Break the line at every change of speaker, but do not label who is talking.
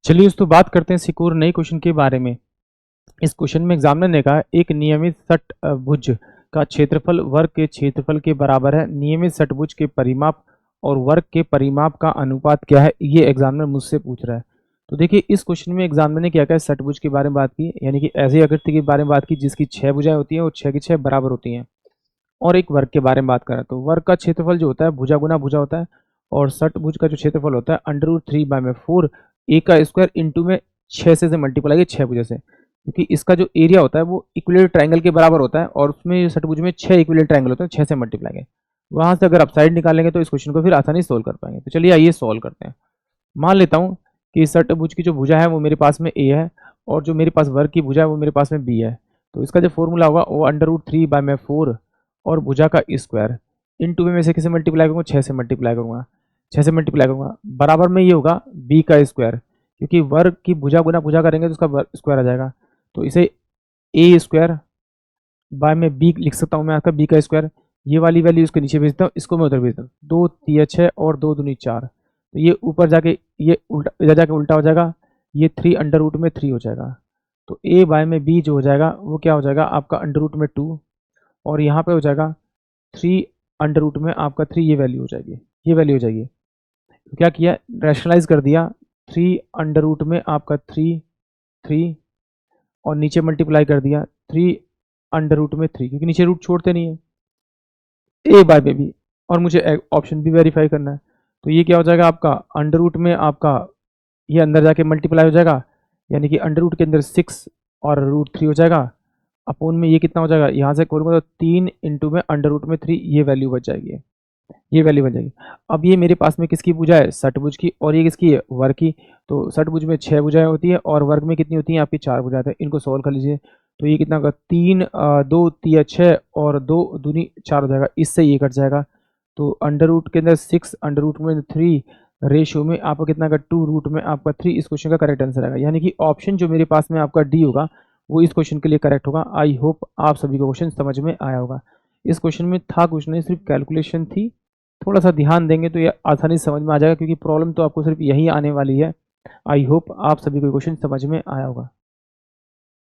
चलिए दोस्तों बात करते हैं सिक्योर नए क्वेश्चन के बारे में। इस क्वेश्चन में एग्जामिनर ने कहा एक नियमित षटभुज का क्षेत्रफल वर्ग के क्षेत्रफल के बराबर है। नियमित षटभुज के परिमाप और वर्ग के परिमाप का अनुपात क्या है, ये एग्जामिनर मुझसे पूछ रहा है। तो देखिए इस क्वेश्चन में एग्जामिनर ने क्या क्या षटभुज के बारे में बात की, यानी कि ऐसी आकृति के बारे में बात की जिसकी 6 भुजाएं होती हैं और 6 की 6 बराबर होती हैं, और एक वर्ग के बारे में बात करें तो वर्ग का क्षेत्रफल जो होता है भुजा गुना भुजा होता है, और षटभुज का जो क्षेत्रफल होता है √3/4 ए का स्क्वायर इंटू में 6 से मल्टीप्लाई 6 भुजा से, क्योंकि इसका जो एरिया होता है वो इक्विलेटरल ट्रायंगल के बराबर होता है और उसमें षटभुज में 6 इक्विलेटरल ट्रायंगल होते हैं, 6 से मल्टीप्लाई है। वहां से अगर आप साइड निकालेंगे तो इस क्वेश्चन को फिर आसानी से सोल्व कर पाएंगे। तो चलिए आइए सोल्व करते हैं। मान लेता हूँ कि षटभुज की जो भुजा है वो मेरे पास में ए है और जो मेरे पास वर्ग की भुजा है वो मेरे पास में बी है। तो इसका जो फॉर्मूला होगा वो √3/4 और भुजा का स्क्वायर इंटू में से किसे मल्टीप्लाई करूँगा, 6 से मल्टीप्लाई करूँगा, 6 से मल्टीप्लाई करूँगा, बराबर में ये होगा बी का स्क्वायर, क्योंकि वर्ग की भुजा गुना भुजा करेंगे तो उसका स्क्वायर आ जाएगा। तो इसे ए स्क्वायर बाय में बी लिख सकता हूँ मैं, आपका बी का स्क्वायर। ये वाली वैल्यू इसको नीचे भेजता हूँ, इसको मैं उधर भेजता हूँ। 2 3 6 और 2 दूनी 4, तो ये ऊपर जाके ये उल्टा इधर जाके उल्टा हो जाएगा, ये 3 √3 हो जाएगा। तो ए बाय में बी जो हो जाएगा वो क्या हो जाएगा आपका √2, और यहाँ पे हो जाएगा 3 में आपका 3, ये वैल्यू हो जाएगी, ये वैल्यू हो जाएगी। तो क्या किया, रैशनलाइज कर दिया, 3 में आपका 3 और नीचे मल्टीप्लाई कर दिया 3 क्योंकि नीचे रूट छोड़ते नहीं है, ए बाय में बी, और मुझे ऑप्शन भी वेरीफाई करना है। तो ये क्या हो जाएगा आपका अंडर में आपका ये अंदर जाके मल्टीप्लाई हो जाएगा, यानी कि अंडर के अंदर 6 और √3 हो जाएगा, अपोन में ये कितना हो जाएगा, यहाँ से करूँगा तो 3 इंटू में √3, ये वैल्यू बच जाएगी, ये वैल्यू बन जाएगी। अब ये मेरे पास में किसकी भुजा है, षटभुज की, और ये किसकी है, वर्ग की। तो षटभुज में 6 भुजाएं होती है और वर्ग में कितनी होती है आपकी 4 भुजाएं, इनको सोल्व कर लीजिए। तो ये कितना होगा 3 2 3 6 और 2 दूनी 4 हो जाएगा, इससे ये कट जाएगा। तो अंडर रूट के अंदर 6 अंडर रूट में 3 रेशियो में आपका कितना का 2 रूट में आपका 3, इस क्वेश्चन का करेक्ट आंसर आएगा। यानी कि ऑप्शन जो मेरे पास में आपका डी होगा वो इस क्वेश्चन के लिए करेक्ट होगा। आई होप आप सभी को क्वेश्चन समझ में आया होगा। इस क्वेश्चन में था कुछ नहीं, सिर्फ कैलकुलेशन थी, थोड़ा सा ध्यान देंगे तो ये आसानी से समझ में आ जाएगा, क्योंकि प्रॉब्लम तो आपको सिर्फ यही आने वाली है। आई होप आप सभी को क्वेश्चन समझ में आया होगा।